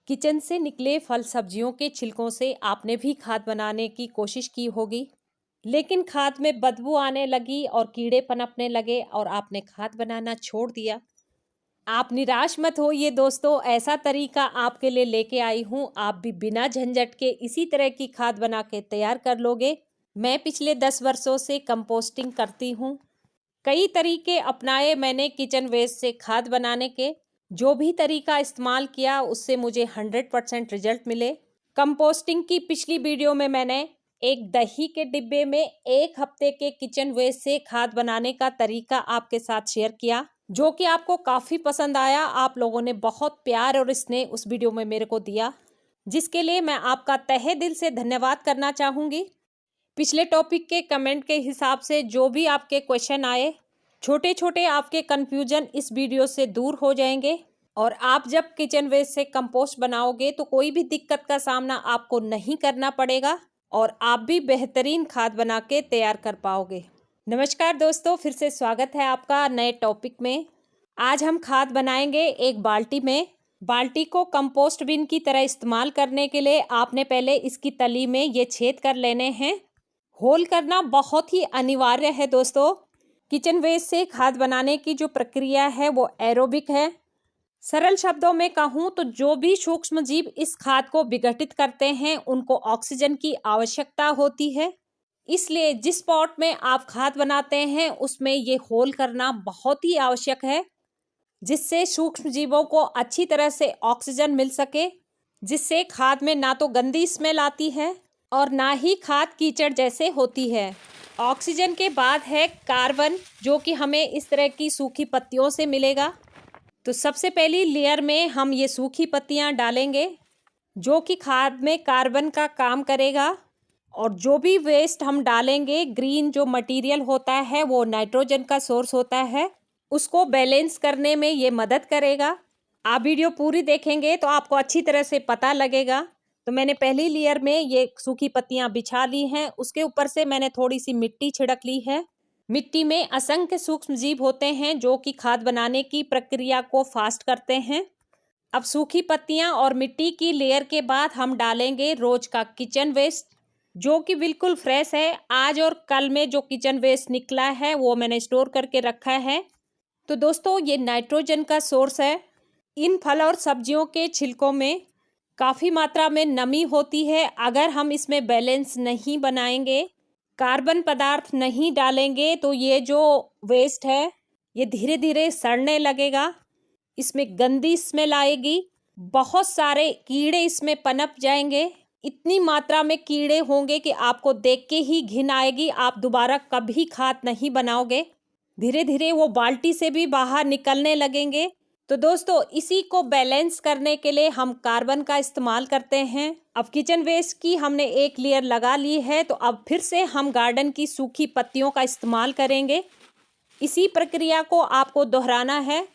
Kitchen से निकले फल सब्जियों के छिलकों से आपने भी खाद बनाने की कोशिश की होगी, लेकिन खाद में बदबू आने लगी और कीड़े पनपने लगे और आपने खाद बनाना छोड़ दिया। आप निराश मत होइए दोस्तों, ऐसा तरीका आपके लिए लेके आई हूँ। आप भी बिना झंझट के इसी तरह की खाद बना के तैयार कर लोगे। मैं पिछले 10 वर्षों से कंपोस्टिंग करती हूँ। कई तरीके अपनाए मैंने किचन वेस्ट से खाद बनाने के। जो भी तरीका इस्तेमाल किया उससे मुझे 100% रिजल्ट मिले। कंपोस्टिंग की पिछली वीडियो में मैंने एक दही के डिब्बे में 1 हफ्ते के किचन वेस्ट से खाद बनाने का तरीका आपके साथ शेयर किया, जो कि आपको काफ़ी पसंद आया। आप लोगों ने बहुत प्यार और स्नेह उस वीडियो में मेरे को दिया, जिसके लिए मैं आपका तहे दिल से धन्यवाद करना चाहूँगी। पिछले टॉपिक के कमेंट के हिसाब से जो भी आपके क्वेश्चन आए, छोटे छोटे आपके कन्फ्यूजन इस वीडियो से दूर हो जाएंगे और आप जब किचन वेस्ट से कंपोस्ट बनाओगे तो कोई भी दिक्कत का सामना आपको नहीं करना पड़ेगा और आप भी बेहतरीन खाद बना के तैयार कर पाओगे। नमस्कार दोस्तों, फिर से स्वागत है आपका नए टॉपिक में। आज हम खाद बनाएंगे एक बाल्टी में। बाल्टी को कंपोस्ट बिन की तरह इस्तेमाल करने के लिए आपने पहले इसकी तली में ये छेद कर लेने हैं। होल करना बहुत ही अनिवार्य है दोस्तों। किचन वेस्ट से खाद बनाने की जो प्रक्रिया है वो एरोबिक है। सरल शब्दों में कहूँ तो जो भी सूक्ष्म जीव इस खाद को विघटित करते हैं उनको ऑक्सीजन की आवश्यकता होती है। इसलिए जिस पॉट में आप खाद बनाते हैं उसमें ये होल करना बहुत ही आवश्यक है, जिससे सूक्ष्म जीवों को अच्छी तरह से ऑक्सीजन मिल सके, जिससे खाद में ना तो गंदी स्मेल आती है और ना ही खाद कीचड़ जैसे होती है। ऑक्सीजन के बाद है कार्बन, जो कि हमें इस तरह की सूखी पत्तियों से मिलेगा। तो सबसे पहली लेयर में हम ये सूखी पत्तियां डालेंगे, जो कि खाद में कार्बन का काम करेगा। और जो भी वेस्ट हम डालेंगे, ग्रीन जो मटेरियल होता है वो नाइट्रोजन का सोर्स होता है, उसको बैलेंस करने में ये मदद करेगा। आप वीडियो पूरी देखेंगे तो आपको अच्छी तरह से पता लगेगा। तो मैंने पहली लेयर में ये सूखी पत्तियां बिछा ली हैं। उसके ऊपर से मैंने थोड़ी सी मिट्टी छिड़क ली है। मिट्टी में असंख्य सूक्ष्म जीव होते हैं जो कि खाद बनाने की प्रक्रिया को फास्ट करते हैं। अब सूखी पत्तियां और मिट्टी की लेयर के बाद हम डालेंगे रोज का किचन वेस्ट, जो कि बिल्कुल फ्रेश है। आज और कल में जो किचन वेस्ट निकला है वो मैंने स्टोर करके रखा है। तो दोस्तों, ये नाइट्रोजन का सोर्स है। इन फल और सब्जियों के छिलकों में काफ़ी मात्रा में नमी होती है। अगर हम इसमें बैलेंस नहीं बनाएंगे, कार्बन पदार्थ नहीं डालेंगे, तो ये जो वेस्ट है ये धीरे धीरे सड़ने लगेगा। इसमें गंदी स्मेल आएगी, बहुत सारे कीड़े इसमें पनप जाएंगे। इतनी मात्रा में कीड़े होंगे कि आपको देख के ही घिन आएगी। आप दोबारा कभी खाद नहीं बनाओगे। धीरे धीरे वो बाल्टी से भी बाहर निकलने लगेंगे। तो दोस्तों, इसी को बैलेंस करने के लिए हम कार्बन का इस्तेमाल करते हैं। अब किचन वेस्ट की हमने एक लेयर लगा ली है, तो अब फिर से हम गार्डन की सूखी पत्तियों का इस्तेमाल करेंगे। इसी प्रक्रिया को आपको दोहराना है।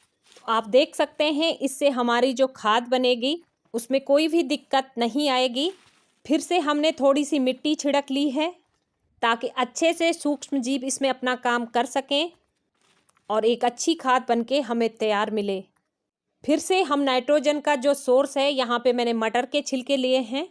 आप देख सकते हैं, इससे हमारी जो खाद बनेगी उसमें कोई भी दिक्कत नहीं आएगी। फिर से हमने थोड़ी सी मिट्टी छिड़क ली है ताकि अच्छे से सूक्ष्म जीव इसमें अपना काम कर सकें और एक अच्छी खाद बनके हमें तैयार मिले। फिर से हम नाइट्रोजन का जो सोर्स है, यहाँ पे मैंने मटर के छिलके लिए हैं।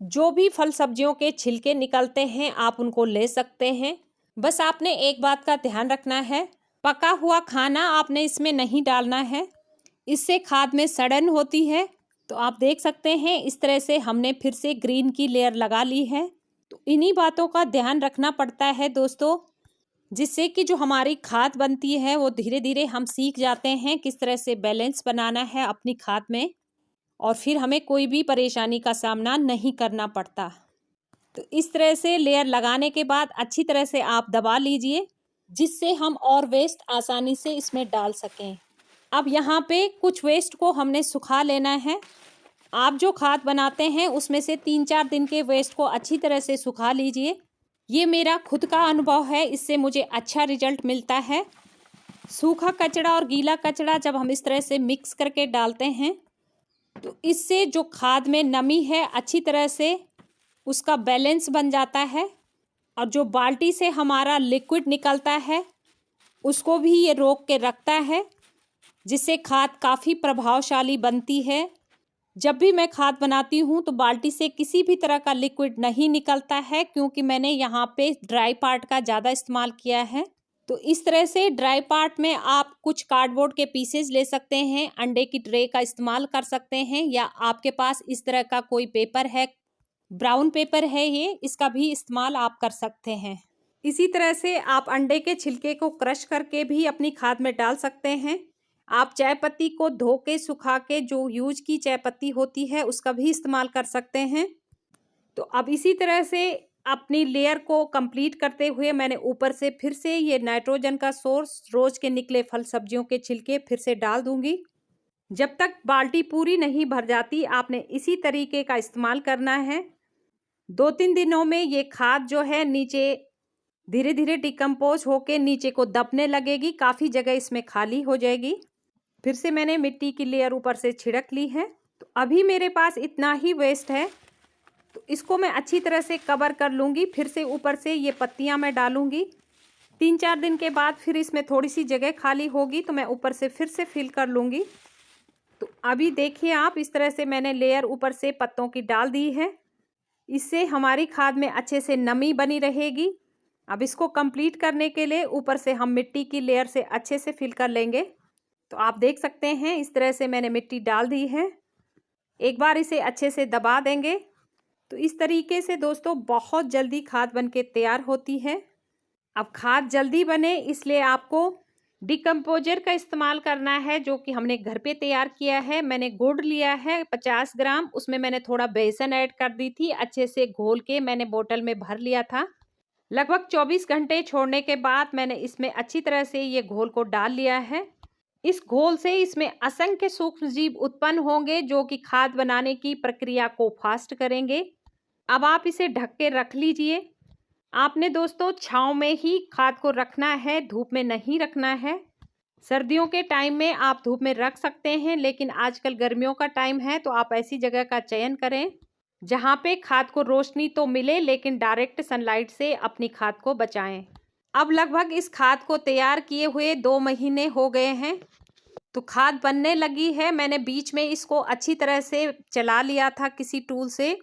जो भी फल सब्जियों के छिलके निकलते हैं आप उनको ले सकते हैं। बस आपने एक बात का ध्यान रखना है, पका हुआ खाना आपने इसमें नहीं डालना है, इससे खाद में सड़न होती है। तो आप देख सकते हैं इस तरह से हमने फिर से ग्रीन की लेयर लगा ली है। तो इन्हीं बातों का ध्यान रखना पड़ता है दोस्तों, जिससे कि जो हमारी खाद बनती है वो धीरे धीरे हम सीख जाते हैं किस तरह से बैलेंस बनाना है अपनी खाद में, और फिर हमें कोई भी परेशानी का सामना नहीं करना पड़ता। तो इस तरह से लेयर लगाने के बाद अच्छी तरह से आप दबा लीजिए, जिससे हम और वेस्ट आसानी से इसमें डाल सकें। अब यहाँ पे कुछ वेस्ट को हमने सुखा लेना है। आप जो खाद बनाते हैं उसमें से 3-4 दिन के वेस्ट को अच्छी तरह से सुखा लीजिए। ये मेरा खुद का अनुभव है, इससे मुझे अच्छा रिजल्ट मिलता है। सूखा कचड़ा और गीला कचड़ा जब हम इस तरह से मिक्स करके डालते हैं तो इससे जो खाद में नमी है अच्छी तरह से उसका बैलेंस बन जाता है, और जो बाल्टी से हमारा लिक्विड निकलता है उसको भी ये रोक के रखता है, जिससे खाद काफ़ी प्रभावशाली बनती है जब भी मैं खाद बनाती हूँ तो बाल्टी से किसी भी तरह का लिक्विड नहीं निकलता है, क्योंकि मैंने यहाँ पे ड्राई पार्ट का ज़्यादा इस्तेमाल किया है। तो इस तरह से ड्राई पार्ट में आप कुछ कार्डबोर्ड के पीसेज ले सकते हैं, अंडे की ट्रे का इस्तेमाल कर सकते हैं, या आपके पास इस तरह का कोई पेपर है, ब्राउन पेपर है ये, इसका भी इस्तेमाल आप कर सकते हैं। इसी तरह से आप अंडे के छिलके को क्रश करके भी अपनी खाद में डाल सकते हैं। आप चाय पत्ती को धो के सुखा के जो यूज की चाय पत्ती होती है उसका भी इस्तेमाल कर सकते हैं। तो अब इसी तरह से अपनी लेयर को कंप्लीट करते हुए मैंने ऊपर से फिर से ये नाइट्रोजन का सोर्स रोज के निकले फल सब्जियों के छिलके फिर से डाल दूंगी। जब तक बाल्टी पूरी नहीं भर जाती आपने इसी तरीके का इस्तेमाल करना है। 2-3 दिनों में ये खाद जो है नीचे धीरे धीरे डिकम्पोज होके नीचे को दबने लगेगी, काफ़ी जगह इसमें खाली हो जाएगी। फिर से मैंने मिट्टी की लेयर ऊपर से छिड़क ली है। तो अभी मेरे पास इतना ही वेस्ट है, तो इसको मैं अच्छी तरह से कवर कर लूँगी। फिर से ऊपर से ये पत्तियाँ मैं डालूँगी। 3-4 दिन के बाद फिर इसमें थोड़ी सी जगह खाली होगी तो मैं ऊपर से फिर से फिल कर लूँगी। तो अभी देखिए आप, इस तरह से मैंने लेयर ऊपर से पत्तों की डाल दी है। इससे हमारी खाद में अच्छे से नमी बनी रहेगी। अब इसको कंप्लीट करने के लिए ऊपर से हम मिट्टी की लेयर से अच्छे से फिल कर लेंगे। तो आप देख सकते हैं इस तरह से मैंने मिट्टी डाल दी है। एक बार इसे अच्छे से दबा देंगे। तो इस तरीके से दोस्तों बहुत जल्दी खाद बन के तैयार होती है। अब खाद जल्दी बने इसलिए आपको डिकम्पोजर का इस्तेमाल करना है, जो कि हमने घर पे तैयार किया है। मैंने गुड़ लिया है 50 ग्राम, उसमें मैंने थोड़ा बेसन ऐड कर दी थी, अच्छे से घोल के मैंने बोतल में भर लिया था। लगभग 24 घंटे छोड़ने के बाद मैंने इसमें अच्छी तरह से ये घोल को डाल लिया है। इस घोल से इसमें असंख्य सूक्ष्म जीव उत्पन्न होंगे जो कि खाद बनाने की प्रक्रिया को फास्ट करेंगे। अब आप इसे ढक के रख लीजिए। आपने दोस्तों छांव में ही खाद को रखना है, धूप में नहीं रखना है। सर्दियों के टाइम में आप धूप में रख सकते हैं, लेकिन आजकल गर्मियों का टाइम है तो आप ऐसी जगह का चयन करें जहाँ पे खाद को रोशनी तो मिले लेकिन डायरेक्ट सनलाइट से अपनी खाद को बचाएं। अब लगभग इस खाद को तैयार किए हुए 2 महीने हो गए हैं, तो खाद बनने लगी है। मैंने बीच में इसको अच्छी तरह से चला लिया था किसी टूल से।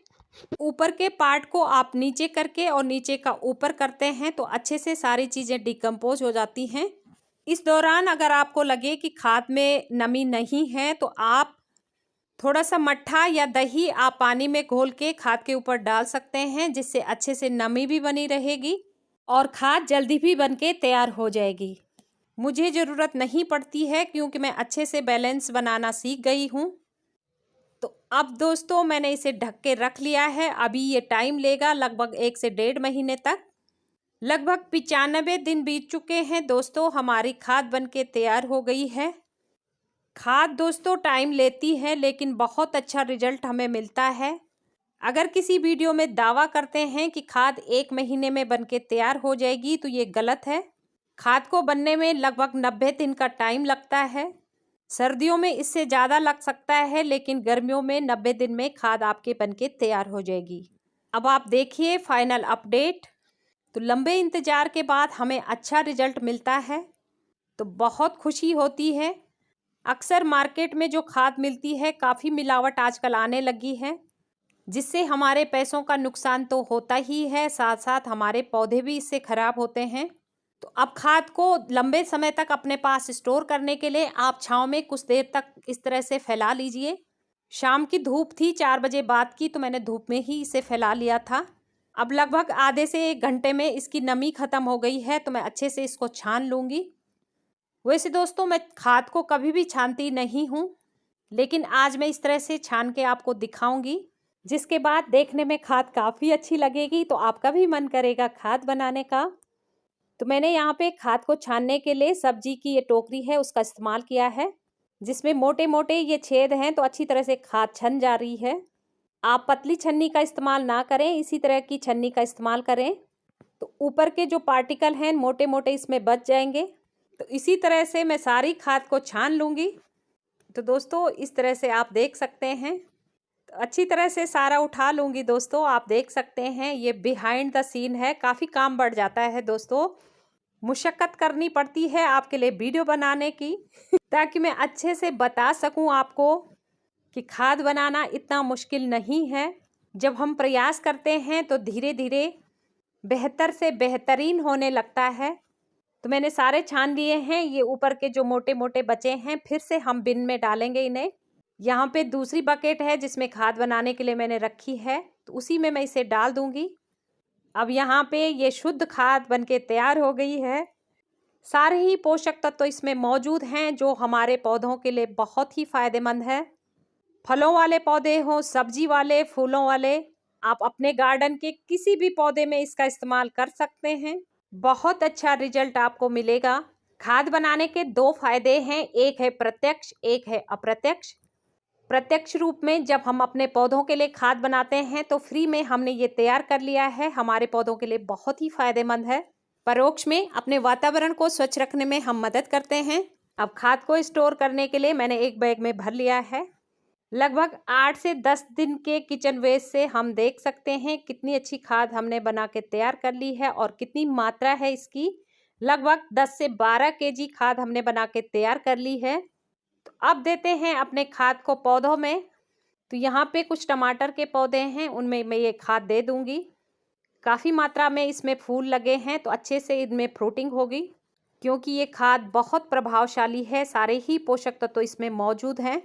ऊपर के पार्ट को आप नीचे करके और नीचे का ऊपर करते हैं तो अच्छे से सारी चीज़ें डिकम्पोज हो जाती हैं। इस दौरान अगर आपको लगे कि खाद में नमी नहीं है तो आप थोड़ा सा मट्ठा या दही आप पानी में घोल के खाद के ऊपर डाल सकते हैं, जिससे अच्छे से नमी भी बनी रहेगी और खाद जल्दी भी बन के तैयार हो जाएगी। मुझे ज़रूरत नहीं पड़ती है क्योंकि मैं अच्छे से बैलेंस बनाना सीख गई हूँ। तो अब दोस्तों मैंने इसे ढक के रख लिया है। अभी ये टाइम लेगा लगभग 1 से 1.5 महीने तक। लगभग 95 दिन बीत चुके हैं दोस्तों, हमारी खाद बन के तैयार हो गई है। खाद दोस्तों टाइम लेती है लेकिन बहुत अच्छा रिजल्ट हमें मिलता है। अगर किसी वीडियो में दावा करते हैं कि खाद 1 महीने में बन के तैयार हो जाएगी तो ये गलत है। खाद को बनने में लगभग 90 दिन का टाइम लगता है। सर्दियों में इससे ज़्यादा लग सकता है, लेकिन गर्मियों में 90 दिन में खाद आपके बन के तैयार हो जाएगी। अब आप देखिए फाइनल अपडेट। तो लंबे इंतज़ार के बाद हमें अच्छा रिजल्ट मिलता है तो बहुत खुशी होती है। अक्सर मार्केट में जो खाद मिलती है काफ़ी मिलावट आजकल आने लगी है, जिससे हमारे पैसों का नुकसान तो होता ही है, साथ साथ हमारे पौधे भी इससे ख़राब होते हैं। तो अब खाद को लंबे समय तक अपने पास स्टोर करने के लिए आप छांव में कुछ देर तक इस तरह से फैला लीजिए। शाम की धूप थी 4 बजे बाद की, तो मैंने धूप में ही इसे फैला लिया था। अब लगभग आधे से 1 घंटे में इसकी नमी ख़त्म हो गई है, तो मैं अच्छे से इसको छान लूँगी। वैसे दोस्तों मैं खाद को कभी भी छानती नहीं हूँ, लेकिन आज मैं इस तरह से छान के आपको दिखाऊंगी, जिसके बाद देखने में खाद काफ़ी अच्छी लगेगी तो आपका भी मन करेगा खाद बनाने का। तो मैंने यहाँ पे खाद को छानने के लिए सब्जी की ये टोकरी है उसका इस्तेमाल किया है, जिसमें मोटे मोटे ये छेद हैं तो अच्छी तरह से खाद छन जा रही है। आप पतली छन्नी का इस्तेमाल ना करें, इसी तरह की छन्नी का इस्तेमाल करें, तो ऊपर के जो पार्टिकल हैं मोटे मोटे इसमें बच जाएंगे। तो इसी तरह से मैं सारी खाद को छान लूँगी। तो दोस्तों इस तरह से आप देख सकते हैं, तो अच्छी तरह से सारा उठा लूँगी। दोस्तों आप देख सकते हैं ये बिहाइंड द सीन है, काफ़ी काम बढ़ जाता है दोस्तों, मुशक्क़त करनी पड़ती है आपके लिए वीडियो बनाने की ताकि मैं अच्छे से बता सकूं आपको कि खाद बनाना इतना मुश्किल नहीं है। जब हम प्रयास करते हैं तो धीरे धीरे बेहतर से बेहतरीन होने लगता है। तो मैंने सारे छान लिए हैं। ये ऊपर के जो मोटे मोटे बचे हैं फिर से हम बिन में डालेंगे इन्हें। यहाँ पे दूसरी बकेट है जिसमें खाद बनाने के लिए मैंने रखी है, तो उसी में मैं इसे डाल दूंगी। अब यहाँ पे ये शुद्ध खाद बनके तैयार हो गई है। सारे ही पोषक तत्व तो इसमें मौजूद हैं जो हमारे पौधों के लिए बहुत ही फायदेमंद है। फलों वाले पौधे हों, सब्जी वाले, फूलों वाले, आप अपने गार्डन के किसी भी पौधे में इसका इस्तेमाल कर सकते हैं। बहुत अच्छा रिजल्ट आपको मिलेगा। खाद बनाने के 2 फायदे हैं, एक है प्रत्यक्ष, एक है अप्रत्यक्ष। प्रत्यक्ष रूप में जब हम अपने पौधों के लिए खाद बनाते हैं तो फ्री में हमने ये तैयार कर लिया है, हमारे पौधों के लिए बहुत ही फायदेमंद है। परोक्ष में अपने वातावरण को स्वच्छ रखने में हम मदद करते हैं। अब खाद को स्टोर करने के लिए मैंने एक बैग में भर लिया है। लगभग 8 से 10 दिन के किचन वेस्ट से हम देख सकते हैं कितनी अच्छी खाद हमने बना के तैयार कर ली है और कितनी मात्रा है इसकी। लगभग 10 से 12 केजी खाद हमने बना के तैयार कर ली है। तो अब देते हैं अपने खाद को पौधों में। तो यहाँ पे कुछ टमाटर के पौधे हैं, उनमें मैं ये खाद दे दूंगी। काफ़ी मात्रा में इसमें फूल लगे हैं तो अच्छे से इनमें फ्रूटिंग होगी, क्योंकि ये खाद बहुत प्रभावशाली है। सारे ही पोषक तत्व तो इसमें मौजूद हैं।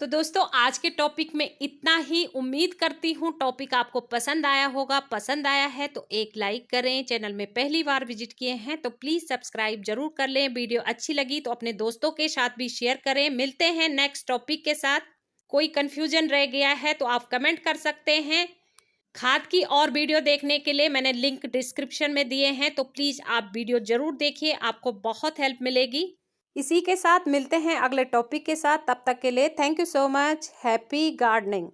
तो दोस्तों आज के टॉपिक में इतना ही। उम्मीद करती हूँ टॉपिक आपको पसंद आया होगा। पसंद आया है तो एक लाइक करें। चैनल में पहली बार विजिट किए हैं तो प्लीज़ सब्सक्राइब जरूर कर लें। वीडियो अच्छी लगी तो अपने दोस्तों के साथ भी शेयर करें। मिलते हैं नेक्स्ट टॉपिक के साथ। कोई कन्फ्यूजन रह गया है तो आप कमेंट कर सकते हैं। खाद की और वीडियो देखने के लिए मैंने लिंक डिस्क्रिप्शन में दिए हैं, तो प्लीज़ आप वीडियो ज़रूर देखिए, आपको बहुत हेल्प मिलेगी। इसी के साथ मिलते हैं अगले टॉपिक के साथ। तब तक के लिए thank you so much. Happy gardening.